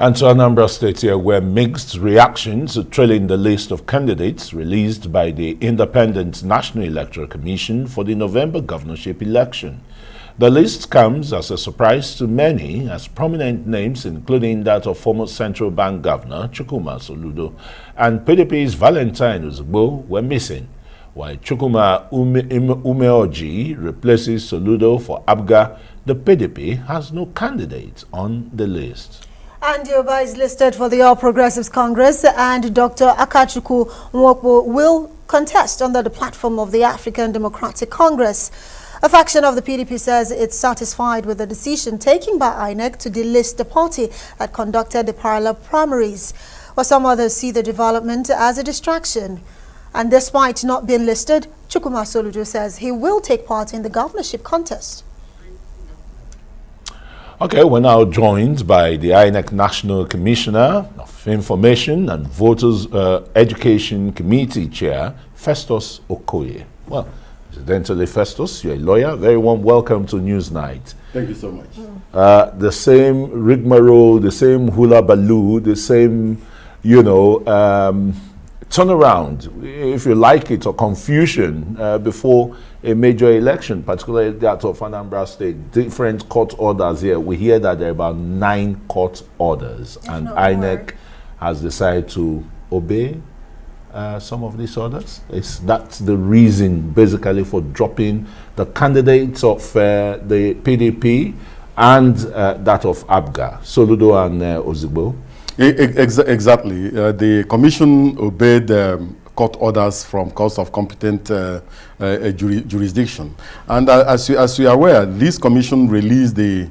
And to Anambra State here, where mixed reactions trailing the list of candidates released by the Independent National Electoral Commission for the November governorship election. The list comes as a surprise to many, as prominent names, including that of former Central Bank Governor Chukwuma Soludo and PDP's Valentine Ozugbo, were missing, while Chukwuma Umeoji replaces Soludo for ABGA. The PDP has no candidate on the list. And Yoruba is listed for the All Progressives Congress, and Dr. Akachukwu Nwokwo will contest under the platform of the African Democratic Congress. A faction of the PDP says it's satisfied with the decision taken by Inec to delist the party that conducted the parallel primaries, while some others see the development as a distraction. And despite not being listed, Chukwuma Soludo says he will take part in the governorship contest. Okay, we're now joined by the Inec National Commissioner of Information and Voters Education Committee Chair, Festus Okoye. Well, incidentally, Festus, you're a lawyer. Very warm welcome to Newsnight. Thank you so much. The same rigmarole, the same hula baloo, the same, turnaround, if you like it, or confusion before a major election, particularly that of Anambra State. Different court orders here. We hear that there are about 9 court orders, and INEC has decided to obey some of these orders. That's the reason, basically, for dropping the candidates of the PDP and that of ABGA, Soludo and Ozugbo. Exactly. The commission obeyed court orders from courts of competent jurisdiction. And as you are aware, this commission released the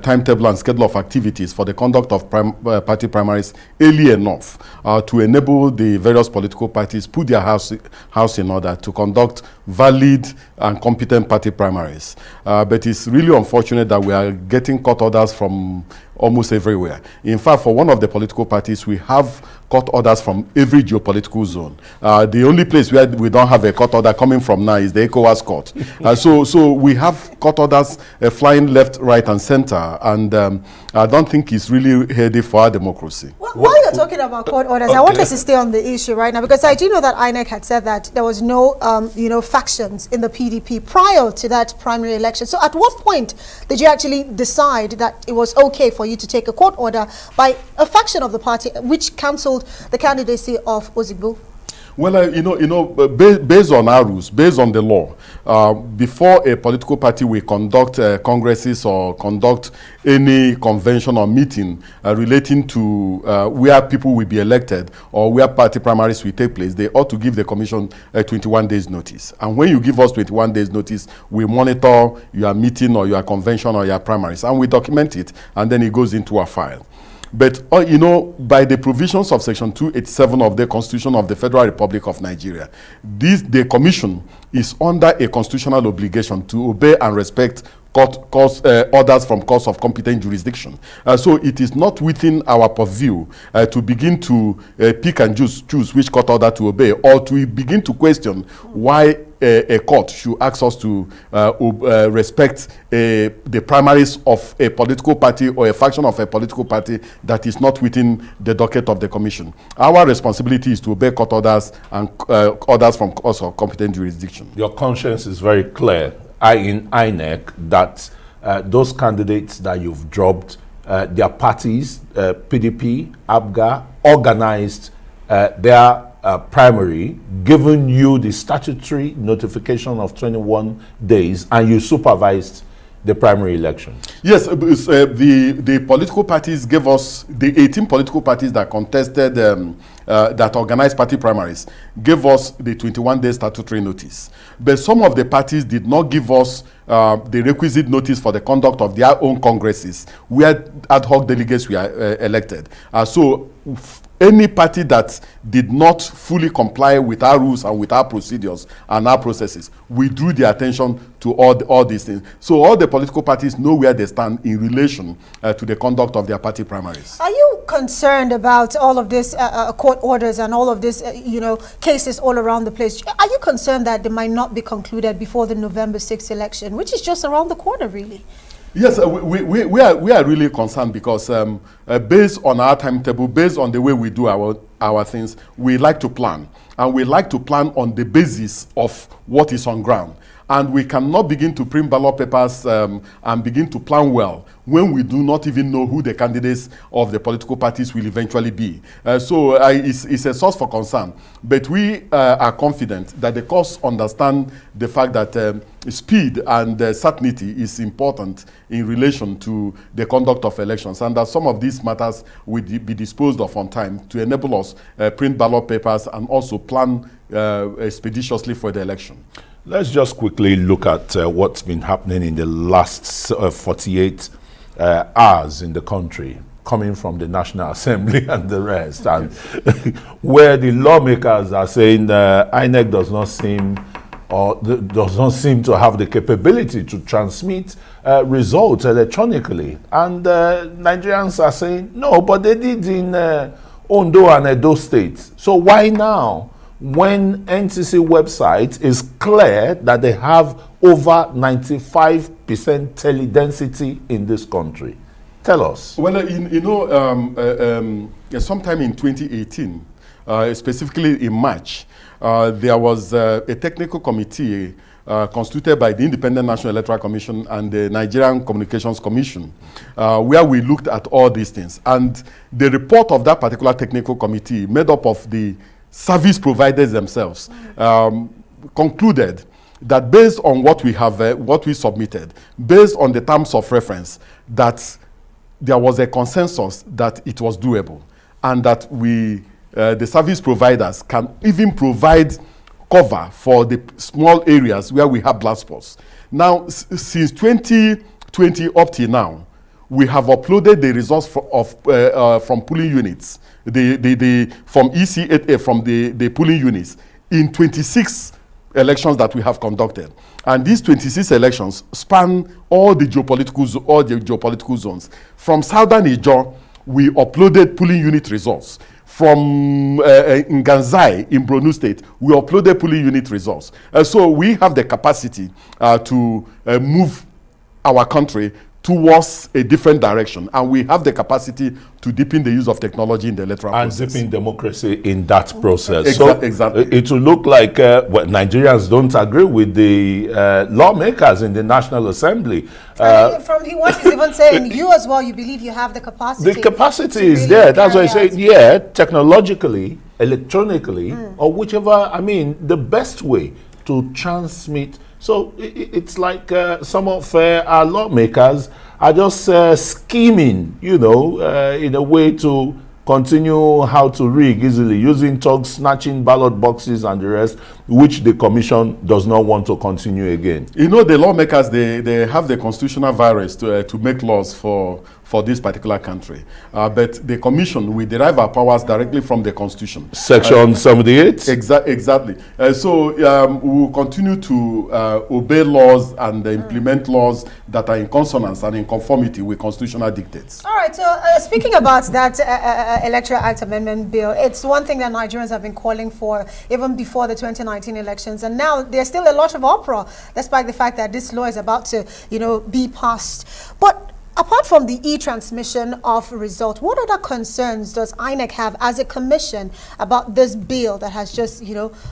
timetable and schedule of activities for the conduct of party primaries early enough to enable the various political parties put their house in order to conduct valid and competent party primaries. But it's really unfortunate that we are getting court orders from almost everywhere. In fact, for one of the political parties, we have court orders from every geopolitical zone. The only place where we don't have a court order coming from now is the ECOWAS court. So we have court orders flying left, right, and center, and I don't think it's really healthy for our democracy. Well, while you're talking about court orders, I want us to stay on the issue right now, because I do know that INEC had said that there was no, factions in the PDP prior to that primary election. So at what point did you actually decide that it was okay for you to take a court order by a faction of the party which cancelled the candidacy of Ozugbo? Well, based on our rules, based on the law, before a political party will conduct congresses or conduct any convention or meeting relating to where people will be elected or where party primaries will take place, they ought to give the commission 21 days notice. And when you give us 21 days notice, we monitor your meeting or your convention or your primaries, and we document it, and then it goes into a file. But, by the provisions of Section 287 of the Constitution of the Federal Republic of Nigeria, the Commission is under a constitutional obligation to obey and respect orders from courts of competent jurisdiction. So it is not within our purview to begin to pick and choose which court order to obey, or to begin to question why a court should ask us to respect the primaries of a political party or a faction of a political party that is not within the docket of the commission. Our responsibility is to obey court orders and orders from courts of competent jurisdiction. Your conscience is very clear in INEC that those candidates that you've dropped, their parties, PDP, ABGA, organized their primary, given you the statutory notification of 21 days, and you supervised the primary election. Yes, the political parties gave us, the 18 political parties that contested, that organized party primaries, gave us the 21-day statutory notice. But some of the parties did not give us the requisite notice for the conduct of their own congresses, where ad hoc delegates were elected. So any party that did not fully comply with our rules and with our procedures and our processes, we drew their attention to all these things. So all the political parties know where they stand in relation to the conduct of their party primaries. Are you concerned about all of this court orders and all of this, cases all around the place? Are you concerned that they might not be concluded before the November 6th election, which is just around the corner, really? Yes, we are really concerned because based on our timetable, based on the way we do our things, we like to plan. And we like to plan on the basis of what is on ground. And we cannot begin to print ballot papers and begin to plan well when we do not even know who the candidates of the political parties will eventually be. So it's a source for concern. But we are confident that the courts understand the fact that speed and certainty is important in relation to the conduct of elections, and that some of these matters will be disposed of on time to enable us print ballot papers and also plan expeditiously for the election. Let's just quickly look at what's been happening in the last 48 hours in the country, coming from the National Assembly and the rest, and where the lawmakers are saying INEC does not seem to have the capability to transmit results electronically, and Nigerians are saying no, but they did in Ondo and Edo states. So why now, when NCC website is clear that they have over 95% teledensity in this country? Tell us. Well, sometime in 2018, specifically in March, there was a technical committee constituted by the Independent National Electoral Commission and the Nigerian Communications Commission, where we looked at all these things. And the report of that particular technical committee, made up of the service providers themselves, concluded that based on what we have, what we submitted, based on the terms of reference, that there was a consensus that it was doable, and that the service providers can even provide cover for the small areas where we have blast spots. Now, since 2020 up till now, we have uploaded the results from polling units, from EC8A, from the polling units, in 26 elections that we have conducted. And these 26 elections span all the geopolitical zones. From Southern Ijaw, we uploaded polling unit results. From Nganzai in Borno State, we uploaded polling unit results. So we have the capacity to move our country towards a different direction, and we have the capacity to deepen the use of technology in the electoral process. And deepen democracy in that process. Exactly. It will look like Nigerians don't agree with the lawmakers in the National Assembly. From what he's even saying, you as well, you believe you have the capacity. The capacity is there. That's why I say, yeah, technologically, electronically, or whichever, I mean, the best way to transmit. So it's like some of our lawmakers are just scheming, in a way to continue how to rig easily, using thugs, snatching ballot boxes and the rest, which the commission does not want to continue again. The lawmakers, they have the constitutional virus to make laws for this particular country. But the commission, we derive our powers directly from the constitution. Section 78? Exactly. So we will continue to obey laws and implement laws that are in consonance and in conformity with constitutional dictates. All right, so speaking about that Electoral Act Amendment Bill, it's one thing that Nigerians have been calling for even before the 2019 elections, and now there's still a lot of uproar, despite the fact that this law is about to, be passed. But apart from the e-transmission of results, what other concerns does INEC have as a commission about this bill that has just,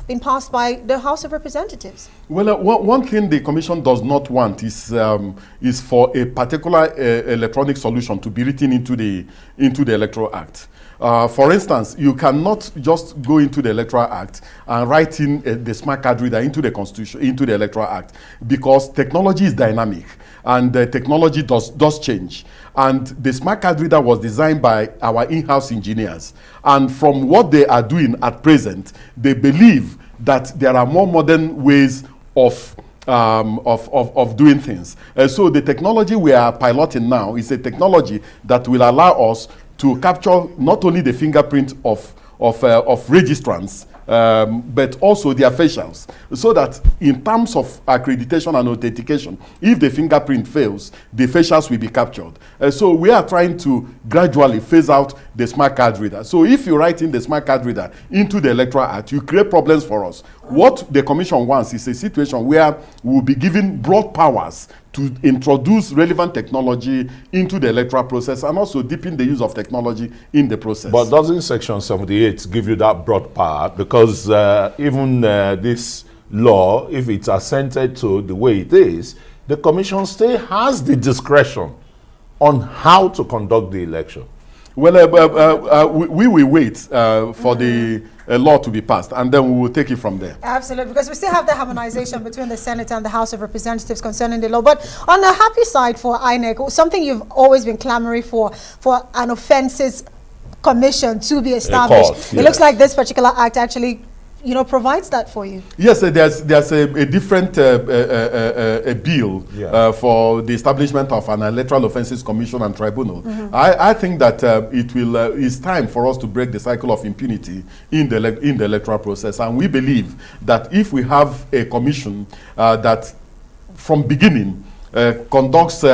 been passed by the House of Representatives? Well, one thing the commission does not want is for a particular electronic solution to be written into the Electoral Act. For instance, you cannot just go into the Electoral Act and write in the smart card reader into the Constitution, into the Electoral Act, because technology is dynamic and the technology does change. And the smart card reader was designed by our in-house engineers. And from what they are doing at present, they believe that there are more modern ways of doing things. So the technology we are piloting now is a technology that will allow us to capture not only the fingerprint of registrants, but also their facials, so that in terms of accreditation and authentication, if the fingerprint fails, the facials will be captured. So we are trying to gradually phase out the smart card reader. So if you write in the smart card reader into the Electoral Act, you create problems for us. What the commission wants is a situation where we will be given broad powers to introduce relevant technology into the electoral process and also deepen the use of technology in the process. But doesn't Section 78 give you that broad power? Because even this law, if it's assented to the way it is, the commission still has the discretion on how to conduct the election. Well, we will wait for the law to be passed, and then we will take it from there. Absolutely, because we still have the harmonization between the Senate and the House of Representatives concerning the law. But on the happy side for INEC, something you've always been clamoring for an offences commission to be established. Court, It looks like this particular act actually, provides that for you. Yes, there's a different bill for the establishment of an electoral offences commission and tribunal. I think that it's time for us to break the cycle of impunity in the electoral process, and we believe that if we have a commission that from beginning conducts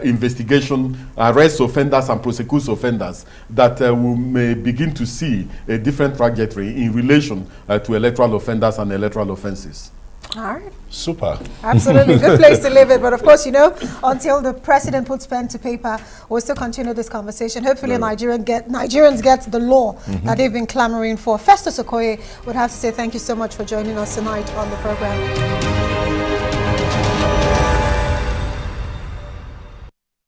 investigation, arrests offenders and prosecutes offenders, that we may begin to see a different trajectory in relation to electoral offenders and electoral offenses. All right. Super. Absolutely. Good place to leave it. But of course, until the president puts pen to paper, we'll still continue this conversation. Hopefully, Nigerians get the law that they've been clamoring for. Festus Okoye would have to say thank you so much for joining us tonight on the program.